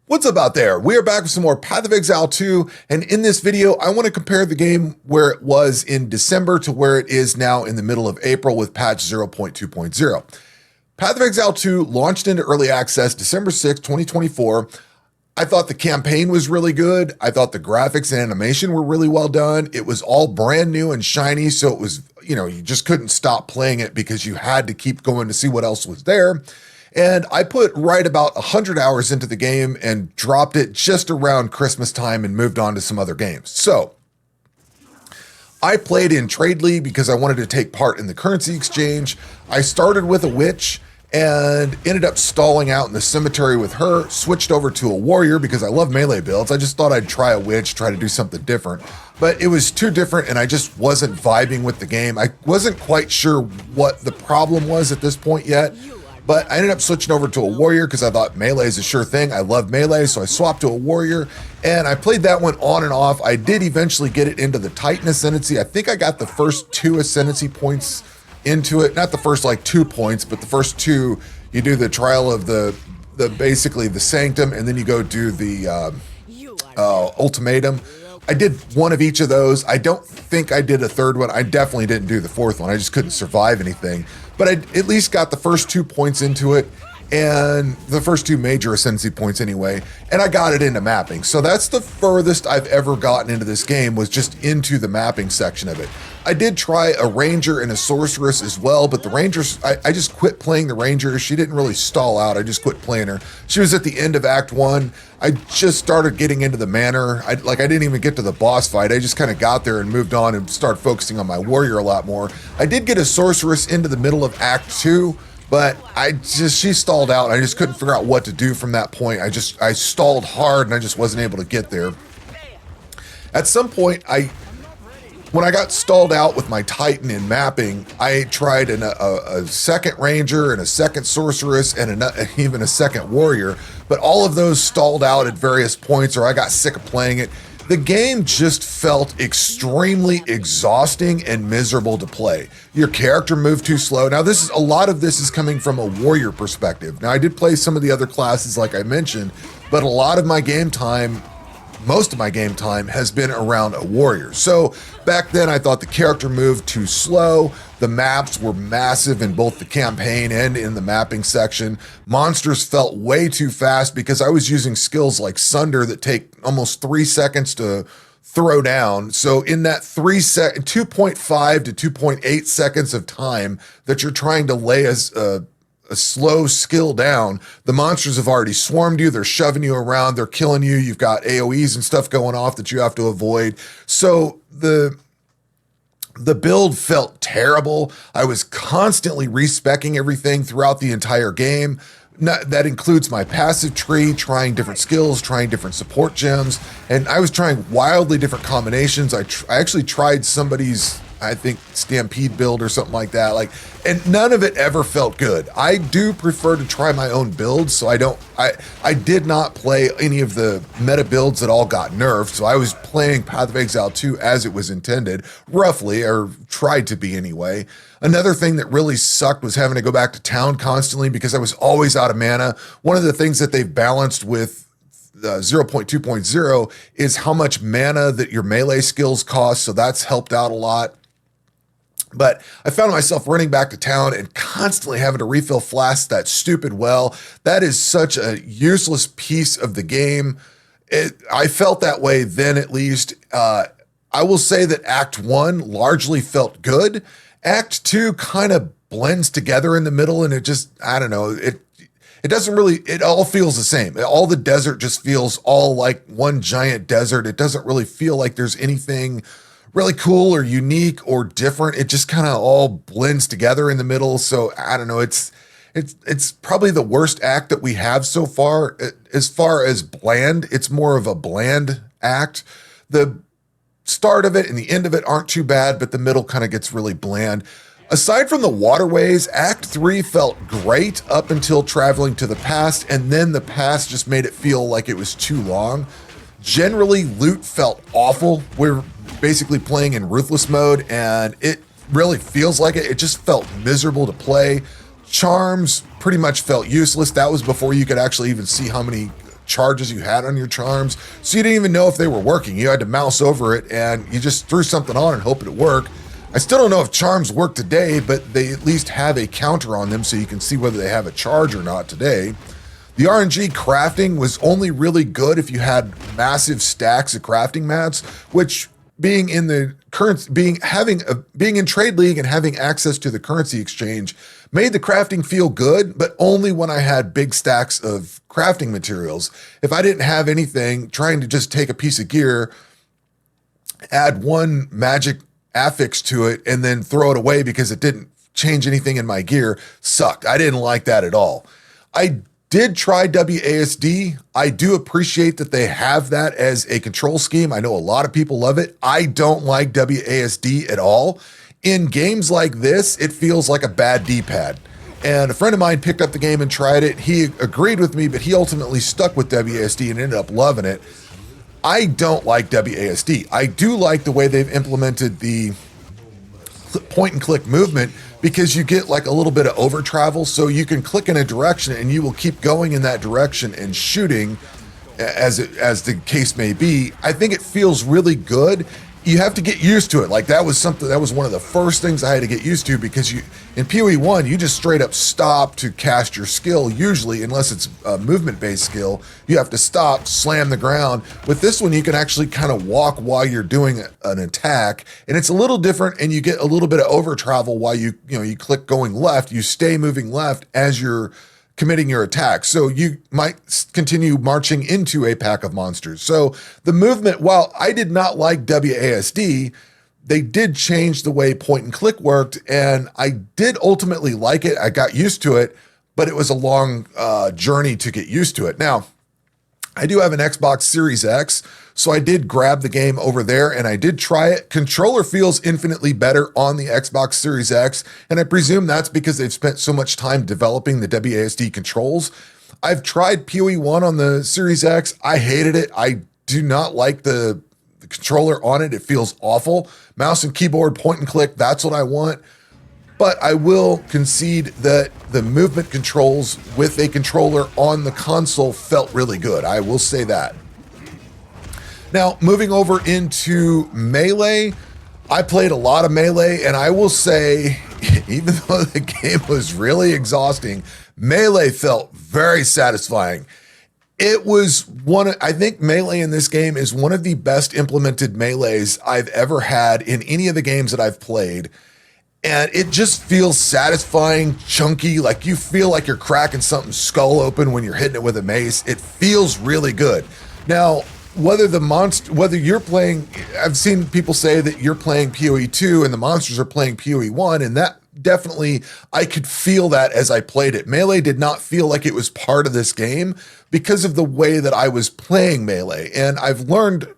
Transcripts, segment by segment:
What's up out there? We are back with some more Path of Exile 2, and in this video, I want to compare the game where it was in December to where it is now in the middle of April with patch 0.2.0. Path of Exile 2 launched into early access December 6, 2024. I thought the campaign was really good. I thought the graphics and animation were really well done. It was all brand new and shiny, so it was, you just couldn't stop playing it because you had to keep going to see what else was there. And I put right about 100 hours into the game and dropped it just around Christmas time and moved on to some other games. So I played in Trade League because I wanted to take part in the currency exchange. I started with a witch and ended up stalling out in the cemetery with her, switched over to a warrior because I love melee builds. I just thought I'd try a witch, try to do something different, but it was too different and I just wasn't vibing with the game. I wasn't quite sure what the problem was at this point yet. But I ended up switching over to a warrior because I thought melee is a sure thing. I love melee, so I swapped to a warrior, and I played that one on and off. I did eventually get it into the Titan Ascendancy. I think I got the first 2 Ascendancy points into it. Not the first 2 points, but the first 2. You do the trial of the basically the Sanctum, and then you go do the Ultimatum. I did one of each of those. I don't think I did a third one. I definitely didn't do the fourth one. I just couldn't survive anything. But I at least got the first 2 points into it, and the first 2 major ascendancy points anyway, and I got it into mapping. So that's the furthest I've ever gotten into this game, was just into the mapping section of it. I did try a ranger and a sorceress as well, but the rangers, I just quit playing the ranger. She didn't really stall out. I just quit playing her. She was at the end of Act 1. I just started getting into the manor. I didn't even get to the boss fight. I just kind of got there and moved on and started focusing on my warrior a lot more. I did get a sorceress into the middle of Act 2, but she stalled out. I just couldn't figure out what to do from that point. I stalled hard and I just wasn't able to get there. At some point, when I got stalled out with my Titan in mapping, I tried a second ranger and a second sorceress and even a second warrior, but all of those stalled out at various points, or I got sick of playing it. The game just felt extremely exhausting and miserable to play. Your character moved too slow. Now, a lot of this is coming from a warrior perspective. Now, I did play some of the other classes like I mentioned, but a lot of my game time, most of my game time, has been around a warrior. So back then I thought the character moved too slow. The maps were massive in both the campaign and in the mapping section. Monsters felt way too fast because I was using skills like Sunder that take almost 3 seconds to throw down. So in that 2.5 to 2.8 seconds of time that you're trying to lay as a slow skill down, the monsters have already swarmed you. They're shoving you around. They're killing you. You've got AoEs and stuff going off that you have to avoid. So the build felt terrible. I was constantly respecking everything throughout the entire game. That includes my passive tree, trying different skills, trying different support gems, and I was trying wildly different combinations. I actually tried somebody's, I think, Stampede build or something like that. And none of it ever felt good. I do prefer to try my own builds, so I did not play any of the meta builds that all got nerfed. So I was playing Path of Exile 2 as it was intended, roughly, or tried to be anyway. Another thing that really sucked was having to go back to town constantly because I was always out of mana. One of the things that they've balanced with 0.2.0 is how much mana that your melee skills cost, so that's helped out a lot. But I found myself running back to town and constantly having to refill flasks, that stupid well. That is such a useless piece of the game. I felt that way then, at least. I will say that Act 1 largely felt good. Act 2 kind of blends together in the middle, and it just, I don't know, it doesn't really, it all feels the same. All the desert just feels all like one giant desert. It doesn't really feel like there's anything really cool or unique or different. It just kind of all blends together in the middle. So I don't know, it's probably the worst act that we have so far. As far as bland, it's more of a bland act. The start of it and the end of it aren't too bad, but the middle kind of gets really bland. Aside from the waterways, Act 3 felt great up until traveling to the past, and then the past just made it feel like it was too long. Generally, loot felt awful. We're basically playing in ruthless mode, and it really feels like it. It just felt miserable to play. Charms pretty much felt useless. That was before you could actually even see how many charges you had on your charms. So you didn't even know if they were working. You had to mouse over it and you just threw something on and hope it would work. I still don't know if charms work today, but they at least have a counter on them so you can see whether they have a charge or not today. The RNG crafting was only really good if you had massive stacks of crafting mats, which being in the currency, being in Trade League and having access to the currency exchange made the crafting feel good, but only when I had big stacks of crafting materials. If I didn't have anything, trying to just take a piece of gear, add one magic affix to it, and then throw it away because it didn't change anything in my gear sucked. I didn't like that at all. I did try WASD. I do appreciate that they have that as a control scheme. I know a lot of people love it. I don't like WASD at all. In games like this, it feels like a bad D-pad. And a friend of mine picked up the game and tried it. He agreed with me, but he ultimately stuck with WASD and ended up loving it. I don't like WASD. I do like the way they've implemented the point and click movement, because you get like a little bit of over travel, so you can click in a direction and you will keep going in that direction and shooting as the case may be. I think it feels really good. You have to get used to it. Like that was one of the first things I had to get used to, because in PoE 1, you just straight up stop to cast your skill. Usually, unless it's a movement based skill, you have to stop, slam the ground. With this one, you can actually kind of walk while you're doing an attack, and it's a little different, and you get a little bit of over travel while you click going left. You stay moving left as you're committing your attack. So you might continue marching into a pack of monsters. So the movement, while I did not like WASD, they did change the way point and click worked, and I did ultimately like it. I got used to it, but it was a long journey to get used to it. Now, I do have an Xbox Series X, so I did grab the game over there and I did try it. Controller feels infinitely better on the Xbox Series X, and I presume that's because they've spent so much time developing the WASD controls. I've tried PoE 1 on the Series X. I hated it. I do not like the controller on it. It feels awful. Mouse and keyboard, point and click, that's what I want. But I will concede that the movement controls with a controller on the console felt really good. I will say that. Now, moving over into Melee, I played a lot of Melee, and I will say, even though the game was really exhausting, Melee felt very satisfying. It was I think Melee in this game is one of the best implemented Melees I've ever had in any of the games that I've played. And it just feels satisfying, chunky, like you feel like you're cracking something's skull open when you're hitting it with a mace. It feels really good. Now, whether you're playing, I've seen people say that you're playing PoE 2 and the monsters are playing PoE 1, and that definitely, I could feel that as I played it. Melee did not feel like it was part of this game because of the way that I was playing Melee. And I've learned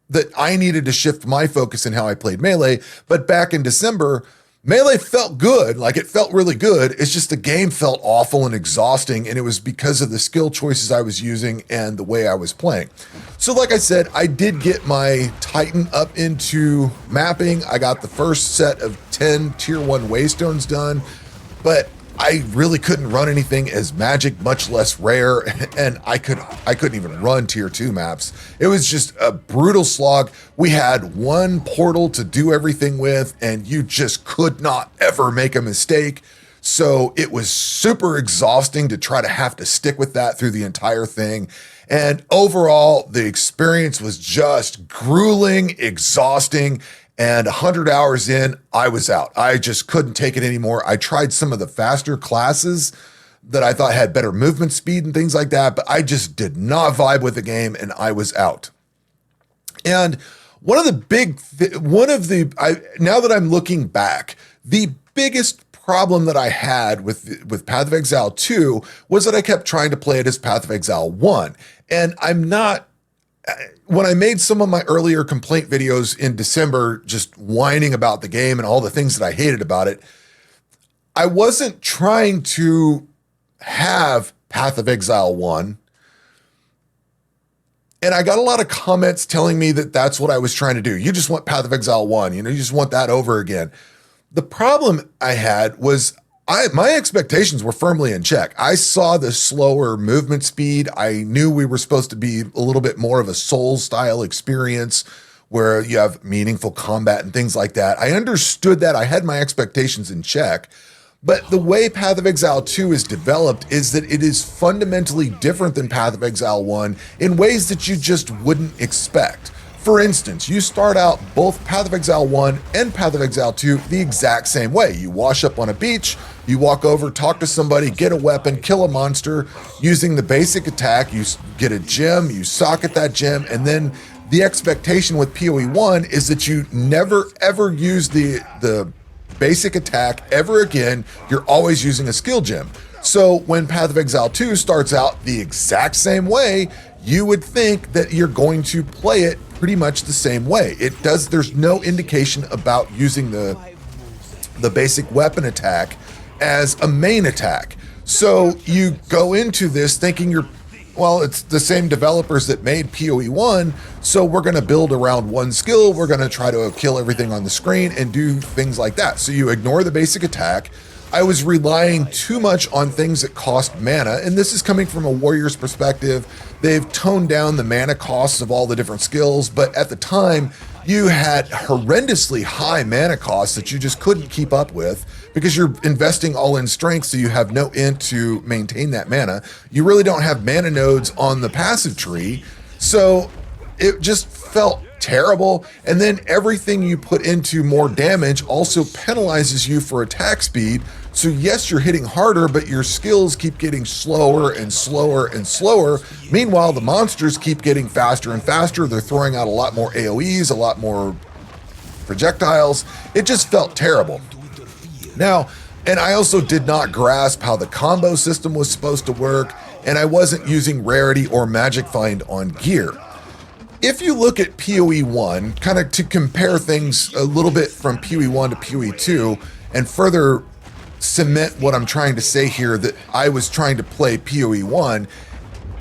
that I needed to shift my focus in how I played Melee. But back in December, Melee felt good, like it felt really good. It's just the game felt awful and exhausting, and it was because of the skill choices I was using and the way I was playing. So like I said, I did get my Titan up into mapping. I got the first set of 10 tier 1 waystones done, but I really couldn't run anything as magic, much less rare, and I couldn't even run tier 2 maps. It was just a brutal slog. We had one portal to do everything with, and you just could not ever make a mistake. So it was super exhausting to try to have to stick with that through the entire thing. And overall, the experience was just grueling, exhausting. And 100 hours in, I was out. I just couldn't take it anymore. I tried some of the faster classes that I thought had better movement speed and things like that, but I just did not vibe with the game, and I was out. And now that I'm looking back, the biggest problem that I had with Path of Exile 2 was that I kept trying to play it as Path of Exile 1. And when I made some of my earlier complaint videos in December, just whining about the game and all the things that I hated about it, I wasn't trying to have Path of Exile 1. And I got a lot of comments telling me that that's what I was trying to do. You just want Path of Exile 1, you just want that over again. The problem I had was my expectations were firmly in check. I saw the slower movement speed. I knew we were supposed to be a little bit more of a Souls style experience where you have meaningful combat and things like that. I understood that. I had my expectations in check. But the way Path of Exile 2 is developed is that it is fundamentally different than Path of Exile 1 in ways that you just wouldn't expect. For instance, you start out both Path of Exile 1 and Path of Exile 2 the exact same way. You wash up on a beach, you walk over, talk to somebody, get a weapon, kill a monster using the basic attack. You get a gem, you socket that gem, and then the expectation with PoE 1 is that you never ever use the basic attack ever again. You're always using a skill gem. So when Path of Exile 2 starts out the exact same way, you would think that you're going to play it pretty much the same way. There's no indication about using the basic weapon attack as a main attack. So you go into this thinking it's the same developers that made PoE 1, so we're going to build around one skill, we're going to try to kill everything on the screen and do things like that. So you ignore the basic attack. I was relying too much on things that cost mana, and this is coming from a warrior's perspective. They've toned down the mana costs of all the different skills, but at the time, you had horrendously high mana costs that you just couldn't keep up with because you're investing all in strength, so you have no int to maintain that mana. You really don't have mana nodes on the passive tree, so it just felt terrible. And then everything you put into more damage also penalizes you for attack speed. So yes, you're hitting harder, but your skills keep getting slower and slower and slower. Meanwhile, the monsters keep getting faster and faster. They're throwing out a lot more AoEs, a lot more projectiles. It just felt terrible. Now, and I also did not grasp how the combo system was supposed to work, and I wasn't using rarity or magic find on gear. If you look at PoE 1, kind of to compare things a little bit from PoE 1 to PoE 2, and further cement what I'm trying to say here, that I was trying to play PoE 1,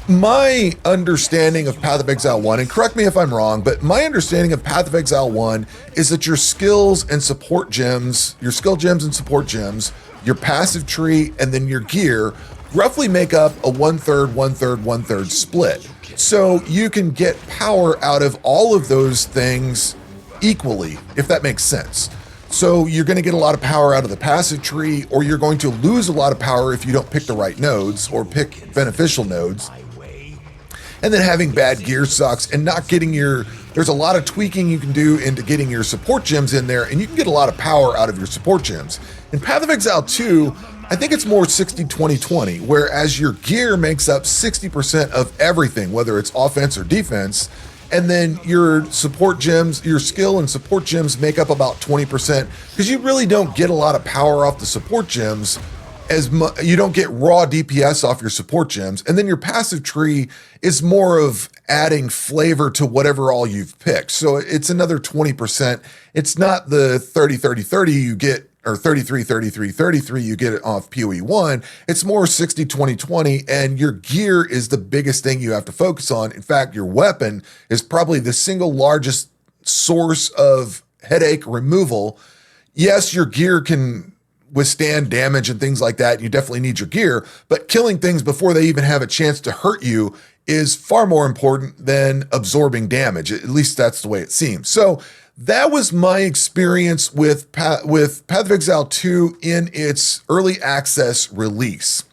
my understanding of Path of Exile 1, and correct me if I'm wrong, but my understanding of Path of Exile 1 is that your skills and support gems, your skill gems and support gems, your passive tree, and then your gear roughly make up a 1/3, 1/3, 1/3 split. So you can get power out of all of those things equally, if that makes sense. So you're going to get a lot of power out of the passive tree, or you're going to lose a lot of power if you don't pick the right nodes or pick beneficial nodes. And then having bad gear sucks, and not getting there's a lot of tweaking you can do into getting your support gems in there, and you can get a lot of power out of your support gems. In Path of Exile 2, I think it's more 60-20-20, whereas your gear makes up 60% of everything, whether it's offense or defense, and then your support gems, your skill and support gems make up about 20%, because you really don't get a lot of power off the support gems. You don't get raw DPS off your support gems, and then your passive tree is more of adding flavor to whatever all you've picked. So it's another 20%. It's not the 30-30-30 you get, or 33-33-33 you get it off PoE 1. It's more 60-20-20, and your gear is the biggest thing you have to focus on. In fact, your weapon is probably the single largest source of headache removal. Yes, your gear can withstand damage and things like that. You definitely need your gear, but killing things before they even have a chance to hurt you is far more important than absorbing damage. At least that's the way it seems. So that was my experience with Path of Exile 2 in its early access release.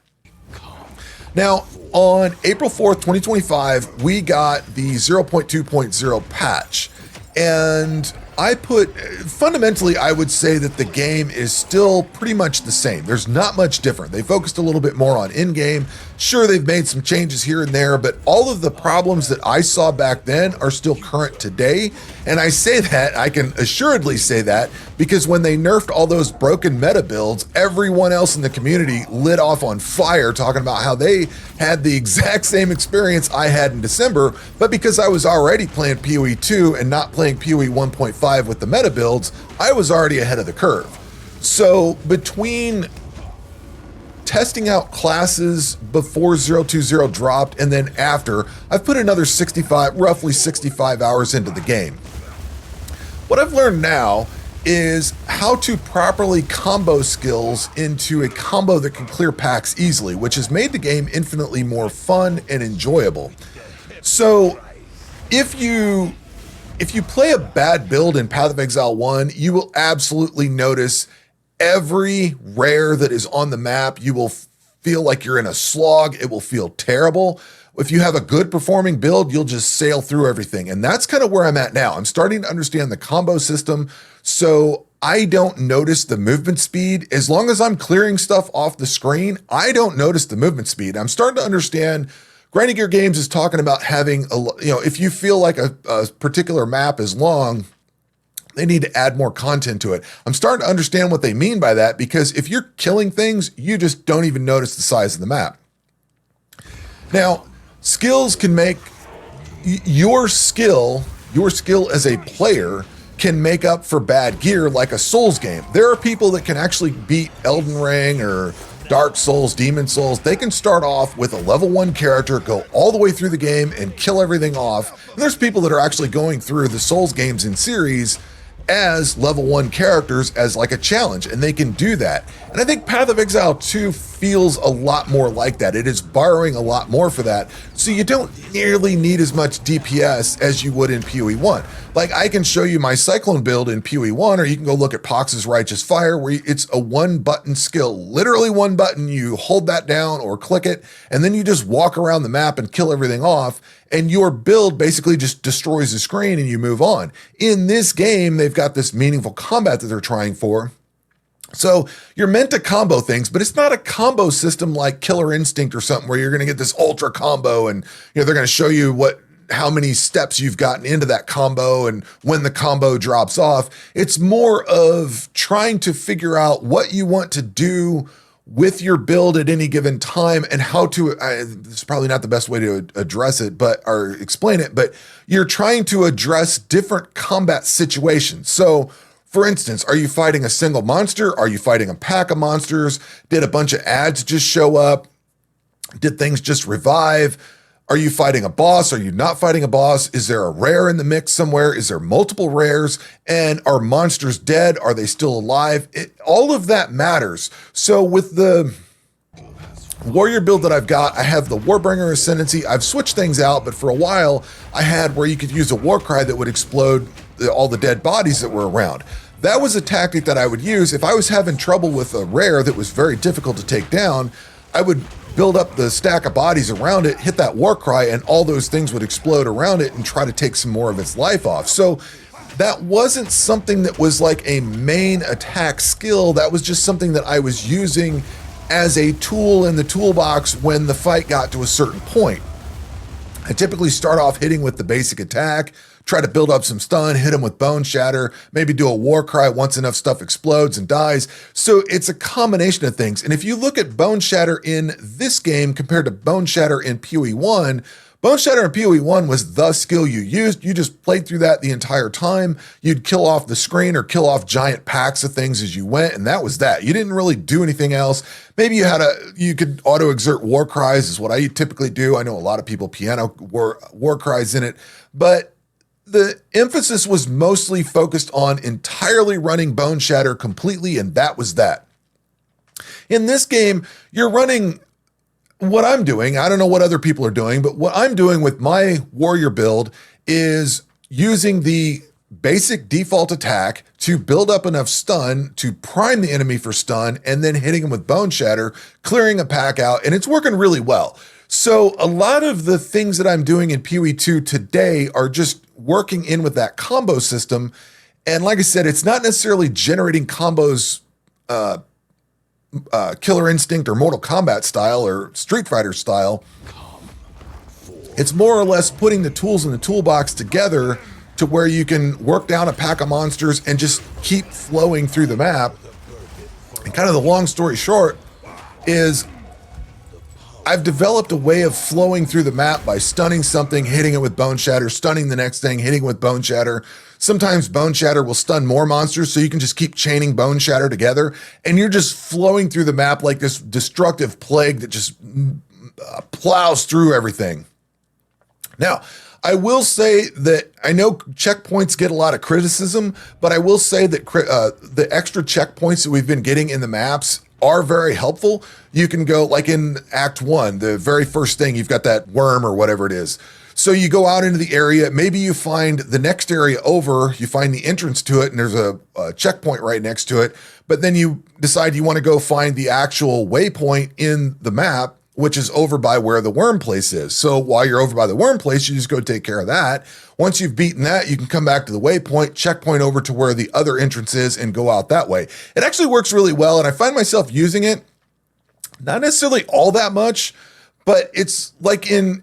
Now, on April 4th, 2025, we got the 0.2.0 patch, and fundamentally, I would say that the game is still pretty much the same. There's not much different. They focused a little bit more on in-game. Sure, they've made some changes here and there, but all of the problems that I saw back then are still current today. And I say that, I can assuredly say that, because when they nerfed all those broken meta builds, everyone else in the community lit off on fire talking about how they had the exact same experience I had in December, but because I was already playing PoE 2 and not playing PoE 1.5 with the meta builds, I was already ahead of the curve. So between testing out classes before 0.2.0 dropped and then after, I've put another roughly 65 hours into the game. What I've learned now is how to properly combo skills into a combo that can clear packs easily, which has made the game infinitely more fun and enjoyable. So if you play a bad build in Path of Exile 1, you will absolutely notice every rare that is on the map. You will feel like you're in a slog. It will feel terrible. If you have a good performing build, you'll just sail through everything. And that's kind of where I'm at now. I'm starting to understand the combo system, so I don't notice the movement speed. As long as I'm clearing stuff off the screen, I don't notice the movement speed. I'm starting to understand. Grinding Gear Games is talking about having, if you feel like a particular map is long, they need to add more content to it. I'm starting to understand what they mean by that, because if you're killing things, you just don't even notice the size of the map. Now, skills can make your skill as a player can make up for bad gear, like a Souls game. There are people that can actually beat Elden Ring or Dark Souls, Demon Souls. They can start off with a level 1 character, go all the way through the game and kill everything off. And there's people that are actually going through the Souls games in series as level 1 characters as like a challenge, and they can do that. And I think Path of Exile 2 feels a lot more like that. It is borrowing a lot more for that, so you don't nearly need as much DPS as you would in PoE 1. Like, I can show you my Cyclone build in PoE 1, or you can go look at Pox's Righteous Fire, where it's a one-button skill, literally one button. You hold that down or click it, and then you just walk around the map and kill everything off, and your build basically just destroys the screen and you move on. In this game, they've got this meaningful combat that they're trying for. So you're meant to combo things, but it's not a combo system like Killer Instinct or something where you're going to get this ultra combo and they're going to show you how many steps you've gotten into that combo and when the combo drops off. It's more of trying to figure out what you want to do with your build at any given time and how to, this is probably not the best way to address it, or explain it, but you're trying to address different combat situations. So for instance, are you fighting a single monster? Are you fighting a pack of monsters? Did a bunch of ads just show up? Did things just revive? Are you fighting a boss? Are you not fighting a boss? Is there a rare in the mix somewhere? Is there multiple rares? And are monsters dead? Are they still alive? All of that matters. So with the warrior build that I've got, I have the Warbringer Ascendancy. I've switched things out, but for a while I had where you could use a war cry that would explode all the dead bodies that were around. That was a tactic that I would use if I was having trouble with a rare that was very difficult to take down. I would build up the stack of bodies around it, hit that war cry, and all those things would explode around it and try to take some more of its life off. So that wasn't something that was like a main attack skill. That was just something that I was using as a tool in the toolbox when the fight got to a certain point. I typically start off hitting with the basic attack, try to build up some stun, hit him with Bone Shatter, maybe do a war cry once enough stuff explodes and dies. So it's a combination of things. And if you look at Bone Shatter in this game compared to Bone Shatter in PoE 1, Bone Shatter in PoE 1 was the skill you used. You just played through that the entire time. You'd kill off the screen or kill off giant packs of things as you went, and that was that. You didn't really do anything else. Maybe you could auto-exert war cries is what I typically do. I know a lot of people piano war cries in it, but the emphasis was mostly focused on entirely running Bone Shatter completely, and that was that. In this game, you're running what I'm doing. I don't know what other people are doing, but what I'm doing with my warrior build is using the basic default attack to build up enough stun to prime the enemy for stun, and then hitting him with Bone Shatter, clearing a pack out, and it's working really well. So a lot of the things that I'm doing in PoE 2 today are just working in with that combo system. And like I said, it's not necessarily generating combos Killer Instinct or Mortal Kombat style or Street Fighter style. It's more or less putting the tools in the toolbox together to where you can work down a pack of monsters and just keep flowing through the map. And kind of the long story short is I've developed a way of flowing through the map by stunning something, hitting it with Bone Shatter, stunning the next thing, hitting it with Bone Shatter. Sometimes Bone Shatter will stun more monsters, so you can just keep chaining Bone Shatter together, and you're just flowing through the map like this destructive plague that just plows through everything. Now, I will say that I know checkpoints get a lot of criticism, but I will say that the extra checkpoints that we've been getting in the maps are very helpful. You can go, like in Act 1, the very first thing, you've got that worm or whatever it is. So you go out into the area, maybe you find the next area over, you find the entrance to it, and there's a checkpoint right next to it, but then you decide you want to go find the actual waypoint in the map, which is over by where the worm place is. So while you're over by the worm place, you just go take care of that. Once you've beaten that, you can come back to the waypoint, checkpoint over to where the other entrance is, and go out that way. It actually works really well, and I find myself using it, not necessarily all that much, but it's like in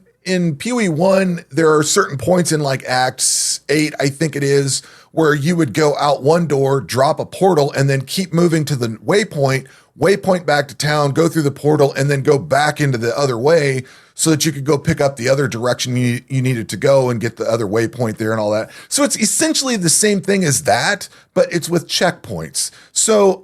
PoE 1, there are certain points in like Acts 8, I think it is, where you would go out one door, drop a portal, and then keep moving to the waypoint back to town, go through the portal, and then go back into the other way so that you could go pick up the other direction you needed to go and get the other waypoint there and all that. So it's essentially the same thing as that, but it's with checkpoints. So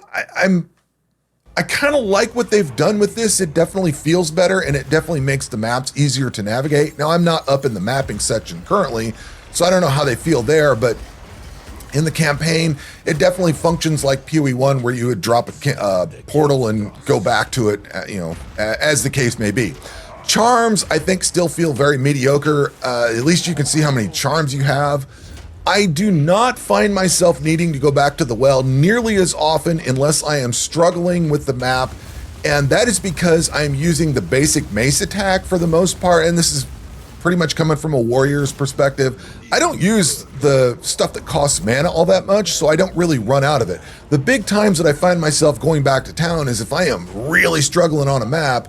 I kind of like what they've done with this. It definitely feels better, and it definitely makes the maps easier to navigate. Now, I'm not up in the mapping section currently, so I don't know how they feel there, but in the campaign, it definitely functions like PoE 1, where you would drop a portal and go back to it, as the case may be. Charms, I think, still feel very mediocre. At least you can see how many charms you have. I do not find myself needing to go back to the well nearly as often unless I am struggling with the map, and that is because I'm using the basic mace attack for the most part, and this is pretty much coming from a warrior's perspective. I don't use the stuff that costs mana all that much, so I don't really run out of it. The big times that I find myself going back to town is if I am really struggling on a map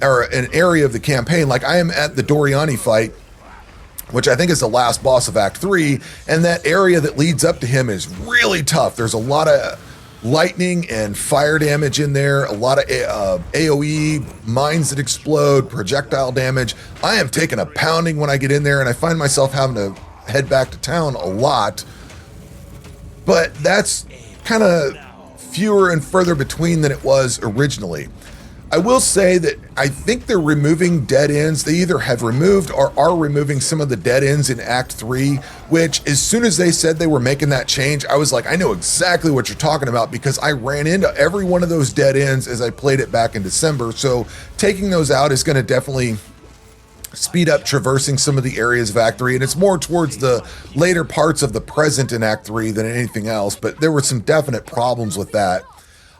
or an area of the campaign, like I am at the Doriani fight, which I think is the last boss of Act 3, and that area that leads up to him is really tough. There's a lot of lightning and fire damage in there, a lot of AoE, mines that explode, projectile damage. I am taking a pounding when I get in there, and I find myself having to head back to town a lot. But that's kind of fewer and further between than it was originally. I will say that I think they're removing dead ends. They either have removed or are removing some of the dead ends in Act 3, which as soon as they said they were making that change, I was like, I know exactly what you're talking about, because I ran into every one of those dead ends as I played it back in December. So taking those out is going to definitely speed up traversing some of the areas of Act 3, and it's more towards the later parts of the present in Act 3 than anything else, but there were some definite problems with that.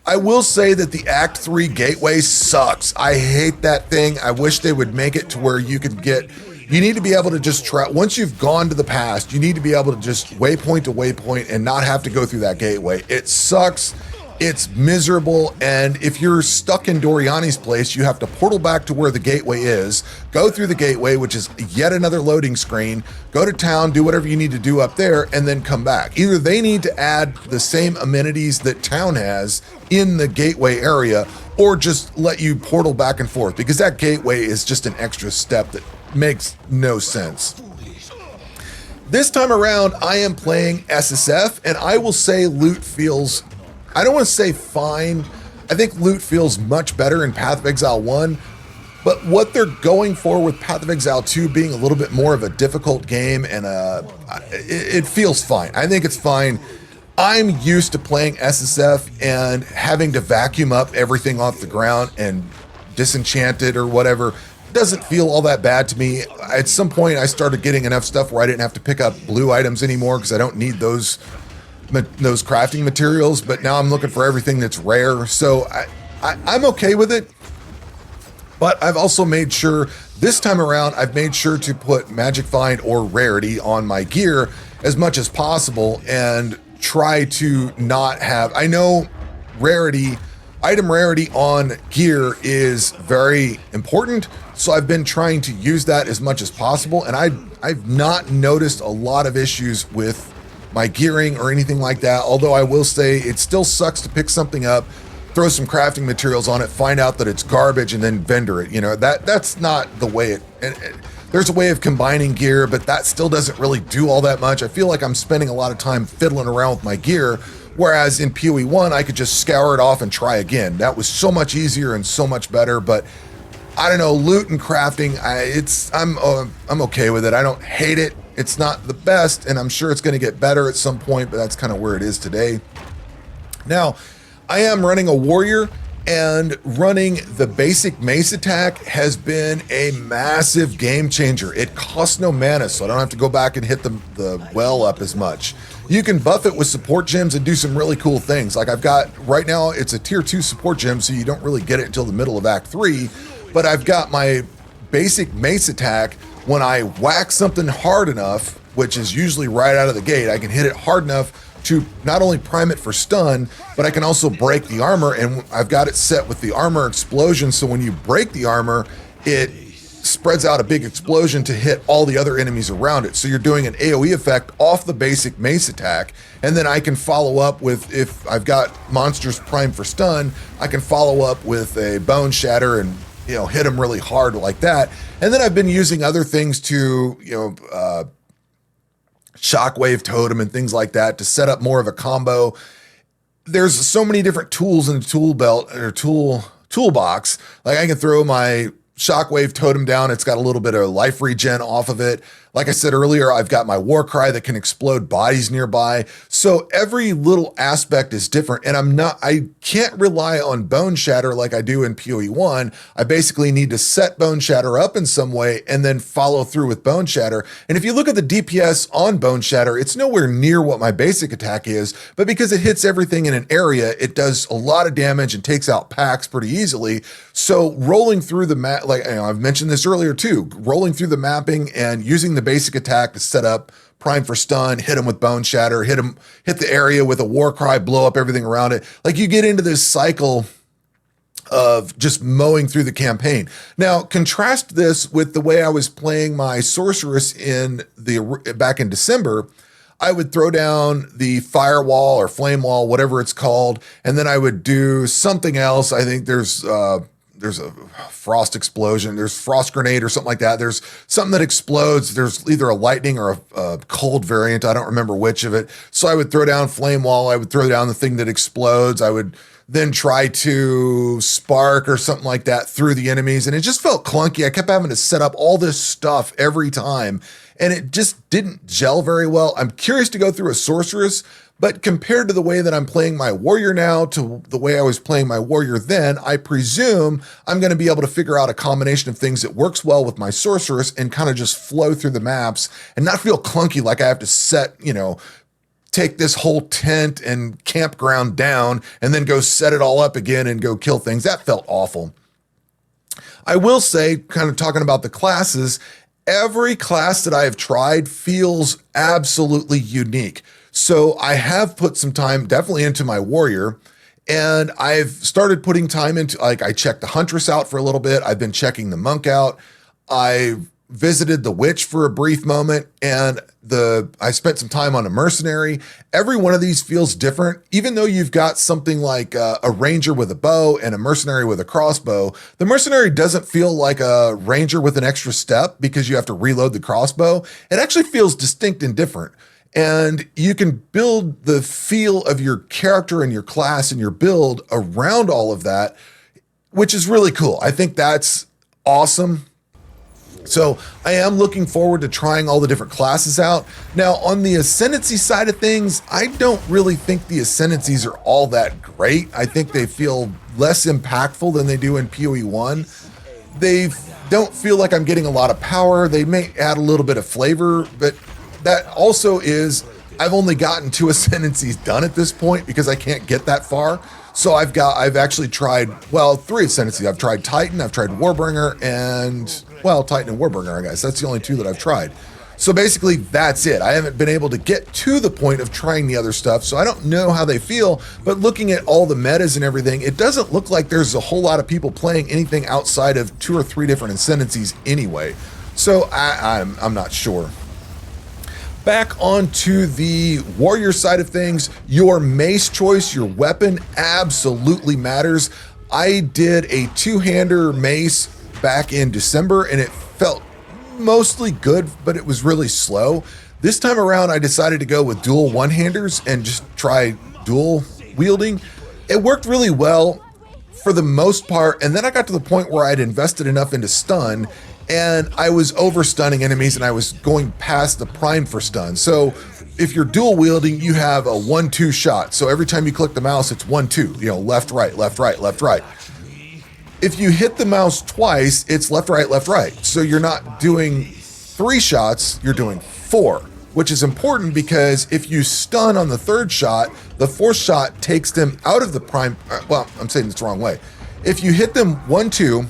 I will say that the Act 3 gateway sucks. I hate that thing. I wish they would make it to where you need to be able to just try, once you've gone to the past, you need to be able to just waypoint to waypoint and not have to go through that gateway. It sucks. It's miserable, and if you're stuck in Doriani's place, you have to portal back to where the gateway is, go through the gateway, which is yet another loading screen, go to town, do whatever you need to do up there, and then come back. Either they need to add the same amenities that town has in the gateway area, or just let you portal back and forth, because that gateway is just an extra step that makes no sense. This time around, I am playing SSF, and I will say loot feels, I don't want to say fine. I think loot feels much better in Path of Exile 1, but what they're going for with Path of Exile 2 being a little bit more of a difficult game, and it feels fine. I think it's fine. I'm used to playing SSF and having to vacuum up everything off the ground and disenchant it or whatever. Doesn't feel all that bad to me. At some point, I started getting enough stuff where I didn't have to pick up blue items anymore because I don't need those crafting materials, but now I'm looking for everything that's rare, so I'm okay with it. But I've also made sure, this time around, I've made sure to put Magic Find or Rarity on my gear as much as possible and try to not have, I know item rarity on gear is very important, so I've been trying to use that as much as possible, and I've not noticed a lot of issues with my gearing or anything like that, although I will say it still sucks to pick something up, throw some crafting materials on it, find out that it's garbage, and then vendor it. That's not the way there's a way of combining gear, but that still doesn't really do all that much. I feel like I'm spending a lot of time fiddling around with my gear, whereas in PoE 1, I could just scour it off and try again. That was so much easier and so much better, but I don't know, loot and crafting, I'm okay with it. I don't hate it. It's not the best, and I'm sure it's going to get better at some point, but that's kind of where it is today. Now, I am running a warrior, and running the basic mace attack has been a massive game changer. It costs no mana, so I don't have to go back and hit the well up as much. You can buff it with support gems and do some really cool things. Like I've got, right now, it's a tier 2 support gem, so you don't really get it until the middle of Act 3, but I've got my basic mace attack. When I whack something hard enough, which is usually right out of the gate, I can hit it hard enough to not only prime it for stun, but I can also break the armor, and I've got it set with the armor explosion, so when you break the armor, it spreads out a big explosion to hit all the other enemies around it. So you're doing an AoE effect off the basic mace attack, and then I can follow up with, if I've got monsters primed for stun, I can follow up with a bone shatter and hit them really hard like that. And then I've been using other things to, shockwave totem and things like that to set up more of a combo. There's so many different tools in the tool belt or toolbox. Like I can throw my shockwave totem down. It's got a little bit of life regen off of it. Like I said earlier, I've got my war cry that can explode bodies nearby. So every little aspect is different, and I can't rely on bone shatter like I do in PoE 1. I basically need to set bone shatter up in some way and then follow through with bone shatter. And if you look at the DPS on bone shatter, it's nowhere near what my basic attack is, but because it hits everything in an area, it does a lot of damage and takes out packs pretty easily. So rolling through the map, like I've mentioned this earlier too, rolling through the mapping and using the basic attack to set up prime for stun, hit him with bone shatter, hit the area with a war cry, blow up everything around it. Like you get into this cycle of just mowing through the campaign. Now, contrast this with the way I was playing my sorceress back in December. I would throw down the firewall or flame wall, whatever it's called, and then I would do something else. I think there's a frost explosion, there's frost grenade or something like that. There's something that explodes. There's either a lightning or a cold variant. I don't remember which of it. So I would throw down flame wall. I would throw down the thing that explodes. I would then try to spark or something like that through the enemies. And it just felt clunky. I kept having to set up all this stuff every time, and it just didn't gel very well. I'm curious to go through a sorceress, but compared to the way that I'm playing my warrior now to the way I was playing my warrior then, I presume I'm going to be able to figure out a combination of things that works well with my sorceress and kind of just flow through the maps and not feel clunky like I have to take this whole tent and campground down and then go set it all up again and go kill things. That felt awful. I will say, kind of talking about the classes, every class that I have tried feels absolutely unique. So I have put some time definitely into my warrior, and I've started putting time into, like, I checked the huntress out for a little bit. I've been checking the monk out. I visited the witch for a brief moment, and I spent some time on a mercenary. Every one of these feels different. Even though you've got something like a ranger with a bow and a mercenary with a crossbow, the mercenary doesn't feel like a ranger with an extra step because you have to reload the crossbow. It actually feels distinct and different. And you can build the feel of your character and your class and your build around all of that, which is really cool. I think that's awesome. So I am looking forward to trying all the different classes out. Now, on the Ascendancy side of things, I don't really think the Ascendancies are all that great. I think they feel less impactful than they do in PoE 1. They don't feel like I'm getting a lot of power. They may add a little bit of flavor, but that also is, I've only gotten 2 Ascendancies done at this point because I can't get that far. So I've actually tried, 3 Ascendancies. I've tried Titan, I've tried Warbringer, and, Titan and Warbringer, I guess. That's the only 2 that I've tried. So basically, that's it. I haven't been able to get to the point of trying the other stuff, so I don't know how they feel, but looking at all the metas and everything, it doesn't look like there's a whole lot of people playing anything outside of 2 or 3 different Ascendancies anyway. So I'm not sure. Back onto the warrior side of things, your mace choice, your weapon, absolutely matters. I did a 2-hander mace back in December, and it felt mostly good, but it was really slow. This time around, I decided to go with dual 1-handers and just try dual wielding. It worked really well for the most part. And then I got to the point where I'd invested enough into stun, and I was over stunning enemies, and I was going past the prime for stun. So if you're dual wielding, you have a 1-2 shot. So every time you click the mouse, it's 1-2, you know, left, right, left, right, left, right. If you hit the mouse twice, it's left, right, left, right. So you're not doing 3 shots, you're doing 4, which is important because if you stun on the 3rd shot, the 4th shot takes them out of the prime. Well, I'm saying this the wrong way. If you hit them 1-2,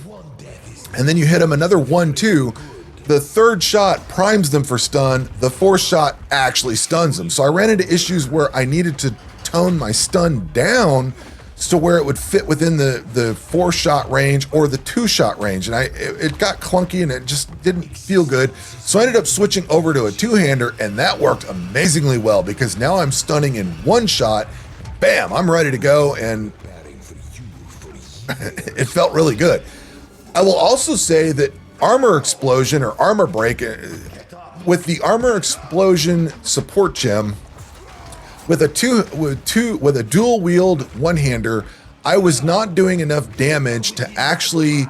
and then you hit them another 1-2, the 3rd shot primes them for stun. The 4th shot actually stuns them. So I ran into issues where I needed to tone my stun down to where it would fit within the 4-shot range or the 2-shot range. And it got clunky and it just didn't feel good. So I ended up switching over to a 2-hander, and that worked amazingly well because now I'm stunning in 1 shot. Bam, I'm ready to go. And it felt really good. I will also say that armor explosion or armor break with the armor explosion support gem with a dual wield 1-hander, I was not doing enough damage to actually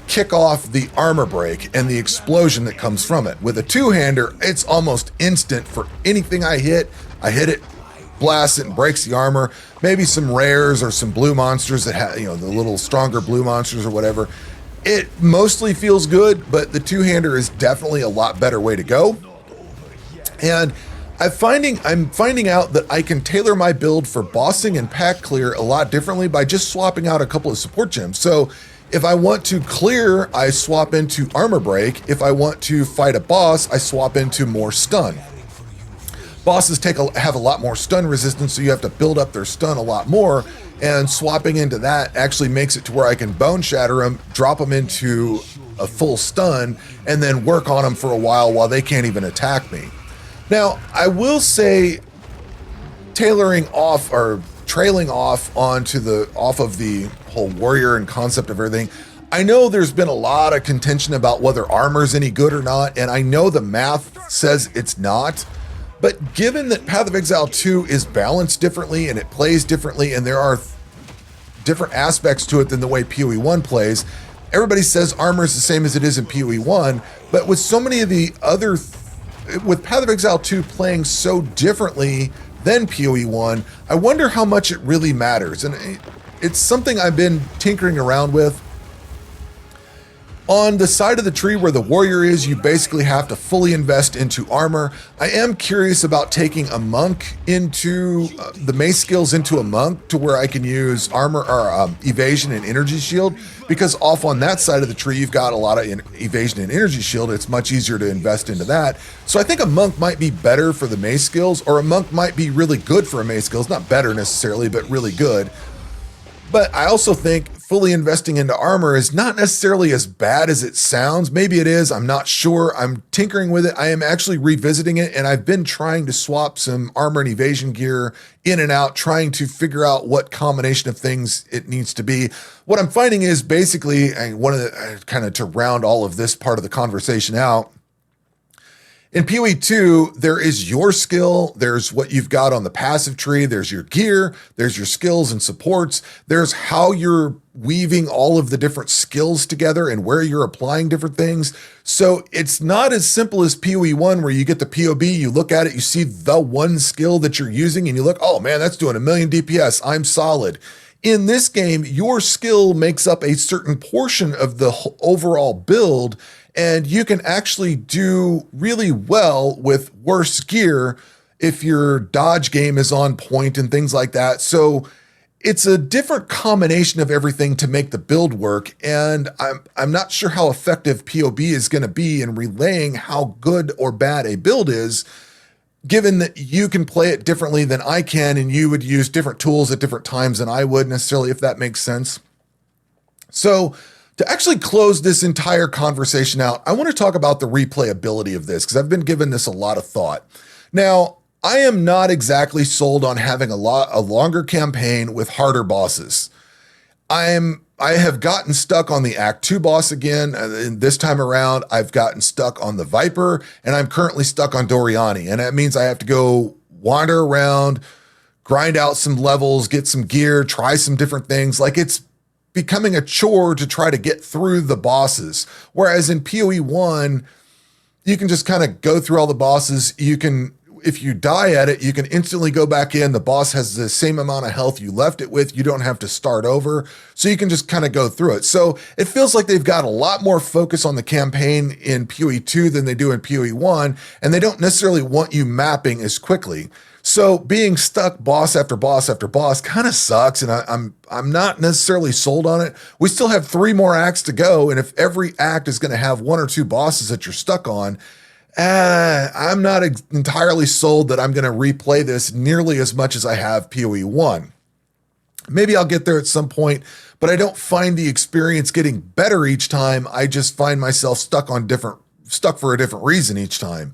kick off the armor break and the explosion that comes from it. With a 2-hander, it's almost instant for anything I hit it, blasts it, and breaks the armor. Maybe some rares or some blue monsters that have, you know, the little stronger blue monsters or whatever. It mostly feels good, but the 2-hander is definitely a lot better way to go. And I'm finding out that I can tailor my build for bossing and pack clear a lot differently by just swapping out a couple of support gems. So if I want to clear, I swap into armor break. If I want to fight a boss, I swap into more stun. Bosses have a lot more stun resistance, so you have to build up their stun a lot more, and swapping into that actually makes it to where I can bone shatter them, drop them into a full stun, and then work on them for a while they can't even attack me. Now, I will say trailing off of the whole warrior and concept of everything, I know there's been a lot of contention about whether armor's any good or not, and I know the math says it's not. But given that Path of Exile 2 is balanced differently and it plays differently, and there are different aspects to it than the way PoE 1 plays, everybody says armor is the same as it is in PoE 1, but with so many of the other, with Path of Exile 2 playing so differently than PoE 1, I wonder how much it really matters. And it's something I've been tinkering around with. On the side of the tree where the warrior is, you basically have to fully invest into armor. I am curious about taking a monk into the mace skills into a monk to where I can use armor or evasion and energy shield, because off on that side of the tree, you've got a lot of evasion and energy shield. It's much easier to invest into that. So I think a monk might be better for the mace skills, or a monk might be really good for a mace skills. Not better necessarily, but really good. But I also think fully investing into armor is not necessarily as bad as it sounds. Maybe it is, I'm not sure. I'm tinkering with it. I am actually revisiting it, and I've been trying to swap some armor and evasion gear in and out, trying to figure out what combination of things it needs to be. What I'm finding is basically, kind of to round all of this part of the conversation out, in PoE 2, there is your skill, there's what you've got on the passive tree, there's your gear, there's your skills and supports, there's how you're weaving all of the different skills together and where you're applying different things. So it's not as simple as PoE 1 where you get the POB, you look at it, you see the one skill that you're using and you look, oh man, that's doing 1,000,000 DPS, I'm solid. In this game, your skill makes up a certain portion of the overall build, and you can actually do really well with worse gear if your dodge game is on point and things like that. So it's a different combination of everything to make the build work, and I'm not sure how effective POB is going to be in relaying how good or bad a build is, given that you can play it differently than I can, and you would use different tools at different times than I would necessarily, if that makes sense. So to actually close this entire conversation out, I want to talk about the replayability of this, because I've been giving this a lot of thought. Now, I am not exactly sold on having a longer campaign with harder bosses. I have gotten stuck on the Act 2 boss again. And this time around, I've gotten stuck on the Viper, and I'm currently stuck on Doriani. And that means I have to go wander around, grind out some levels, get some gear, try some different things. Like, it's becoming a chore to try to get through the bosses. Whereas in PoE 1, you can just kind of go through all the bosses. You can, if you die at it, you can instantly go back in. The boss has the same amount of health you left it with. You don't have to start over. So you can just kind of go through it. So it feels like they've got a lot more focus on the campaign in PoE 2 than they do in PoE 1. And they don't necessarily want you mapping as quickly. So being stuck boss after boss after boss kind of sucks, and I'm not necessarily sold on it. We still have 3 more acts to go, and if every act is going to have 1 or 2 bosses that you're stuck on, I'm not entirely sold that I'm going to replay this nearly as much as I have PoE 1. Maybe I'll get there at some point, but I don't find the experience getting better each time. I just find myself stuck for a different reason each time.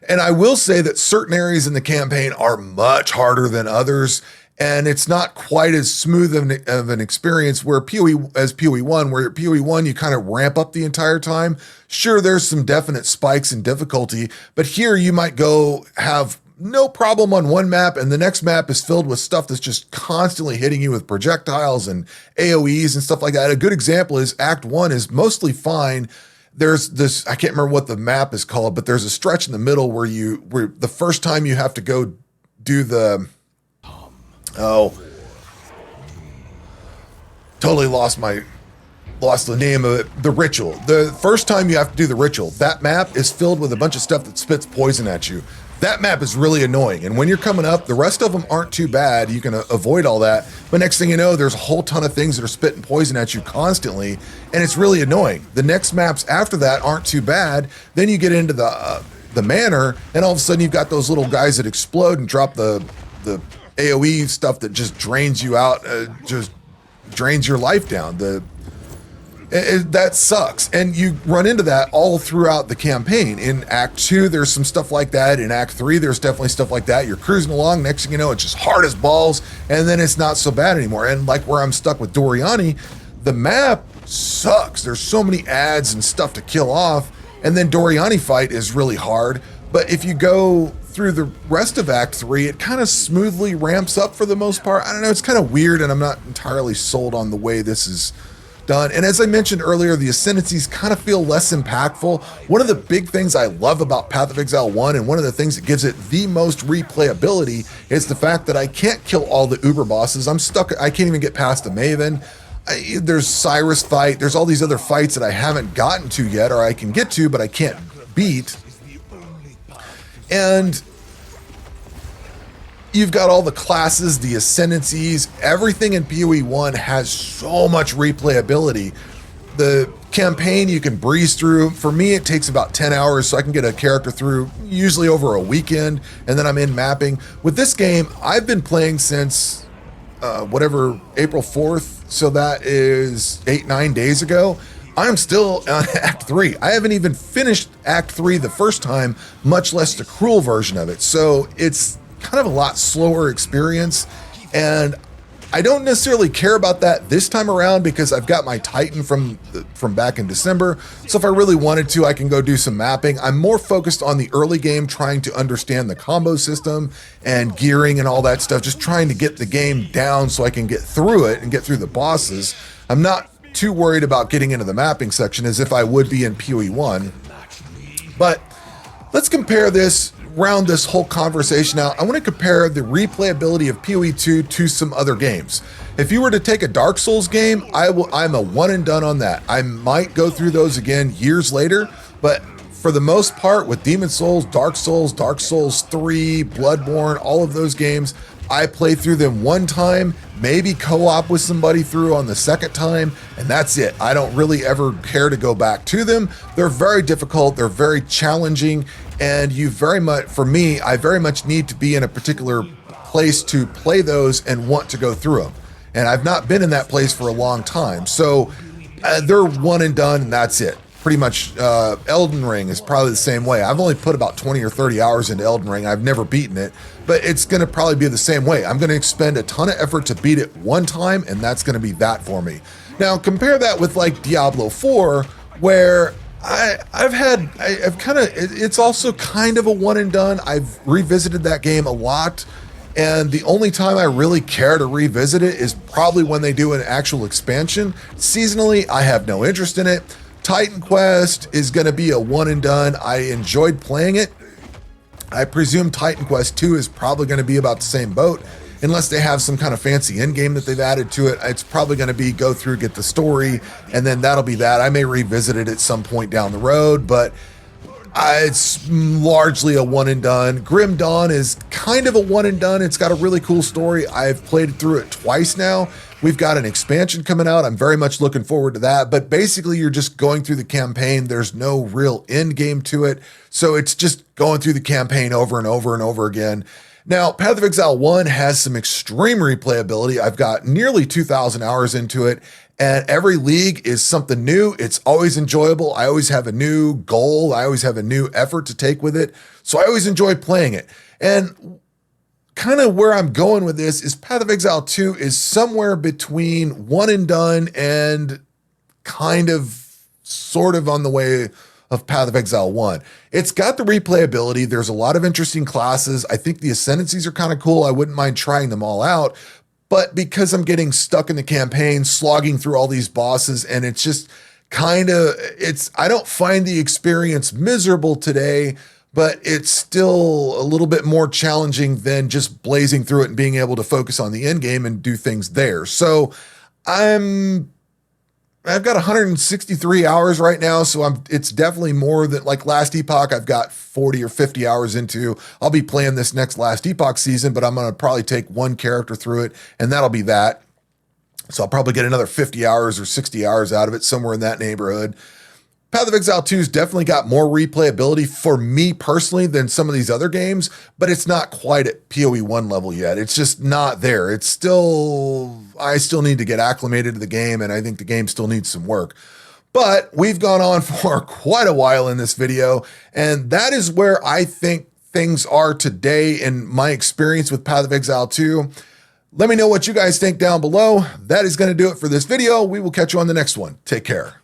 And I will say that certain areas in the campaign are much harder than others, and it's not quite as smooth of an experience where PoE 1, where PoE 1 you kind of ramp up the entire time. Sure, there's some definite spikes in difficulty, but here you might go have no problem on one map, and the next map is filled with stuff that's just constantly hitting you with projectiles and AoEs and stuff like that. A good example is Act 1 is mostly fine. There's this, I can't remember what the map is called, but there's a stretch in the middle where the first time you have to go do the, totally lost the name of it, the ritual. The first time you have to do the ritual, that map is filled with a bunch of stuff that spits poison at you. That map is really annoying. And when you're coming up, the rest of them aren't too bad. You can avoid all that. But next thing you know, there's a whole ton of things that are spitting poison at you constantly. And it's really annoying. The next maps after that aren't too bad. Then you get into the manor, and all of a sudden you've got those little guys that explode and drop the AoE stuff that just drains you out, just drains your life down. That sucks. And you run into that all throughout the campaign. In Act 2, there's some stuff like that. In Act 3, there's definitely stuff like that. You're cruising along. Next thing you know, it's just hard as balls. And then it's not so bad anymore. And like where I'm stuck with Doriani, the map sucks. There's so many ads and stuff to kill off. And then Doriani fight is really hard. But if you go through the rest of Act 3, it kind of smoothly ramps up for the most part. I don't know. It's kind of weird, and I'm not entirely sold on the way this is done. And as I mentioned earlier, the ascendancies kind of feel less impactful. One of the big things I love about Path of Exile 1, and one of the things that gives it the most replayability, is the fact that I can't kill all the Uber bosses. I'm stuck. I can't even get past the Maven. There's Cyrus fight. There's all these other fights that I haven't gotten to yet, or I can get to, but I can't beat. And you've got all the classes, the ascendancies, everything in PoE 1 has so much replayability. The campaign you can breeze through. For me, it takes about 10 hours, so I can get a character through usually over a weekend, and then I'm in mapping. With this game, I've been playing since April 4th, so that is 8-9 days ago. I'm still on Act 3. I haven't even finished Act 3 the first time, much less the cruel version of it. So it's kind of a lot slower experience, and I don't necessarily care about that this time around because I've got my Titan from back in December. So if I really wanted to, I can go do some mapping. I'm more focused on the early game, trying to understand the combo system and gearing and all that stuff, just trying to get the game down so I can get through it and get through the bosses. I'm not too worried about getting into the mapping section as if I would be in PoE 1. But let's compare this, round this whole conversation out. I want to compare the replayability of PoE 2 to some other games. If you were to take a Dark Souls game, I'm a one and done on that. I might go through those again years later, but for the most part, with Demon Souls, Dark Souls 3, Bloodborne, all of those games, I play through them one time, maybe co-op with somebody through on the second time, and that's it. I don't really ever care to go back to them. They're very difficult, they're very challenging, and for me, I very much need to be in a particular place to play those and want to go through them. And I've not been in that place for a long time. So they're one and done, and that's it. Pretty much Elden Ring is probably the same way. I've only put about 20 or 30 hours into Elden Ring. I've never beaten it, but it's going to probably be the same way. I'm going to expend a ton of effort to beat it one time, and that's going to be that for me. Now, compare that with like Diablo 4, where it's also kind of a one and done. I've revisited that game a lot, And the only time I really care to revisit it is probably when they do an actual expansion. Seasonally, I have no interest in it. Titan Quest is going to be a one and done. I enjoyed playing it. I presume Titan Quest 2 is probably going to be about the same boat, unless they have some kind of fancy end game that they've added to it. It's probably going to be go through, get the story, and then that'll be that. I may revisit it at some point down the road, but it's largely a one and done. Grim Dawn is kind of a one and done. It's got a really cool story. I've played through it twice now. We've got an expansion coming out. I'm very much looking forward to that. But basically, you're just going through the campaign. There's no real end game to it. So it's just going through the campaign over and over and over again. Now, Path of Exile 1 has some extreme replayability. I've got nearly 2,000 hours into it, and every league is something new. It's always enjoyable. I always have a new goal. I always have a new effort to take with it. So I always enjoy playing it. And kind of where I'm going with this is Path of Exile 2 is somewhere between one and done and kind of sort of on the way of Path of Exile 1. It's got the replayability. There's a lot of interesting classes. I think the ascendancies are kind of cool. I wouldn't mind trying them all out. But because I'm getting stuck in the campaign, slogging through all these bosses, and it's just kind of, I don't find the experience miserable today, but it's still a little bit more challenging than just blazing through it and being able to focus on the end game and do things there. So I've got 163 hours right now, so it's definitely more than like Last Epoch. I've got 40 or 50 hours into. I'll be playing this next Last Epoch season, but I'm going to probably take one character through it, and that'll be that. So I'll probably get another 50 hours or 60 hours out of it, somewhere in that neighborhood. Path of Exile 2's definitely got more replayability for me personally than some of these other games, but it's not quite at PoE 1 level yet. It's just not there. I still need to get acclimated to the game, and I think the game still needs some work. But we've gone on for quite a while in this video, and that is where I think things are today in my experience with Path of Exile 2. Let me know what you guys think down below. That is going to do it for this video. We will catch you on the next one. Take care.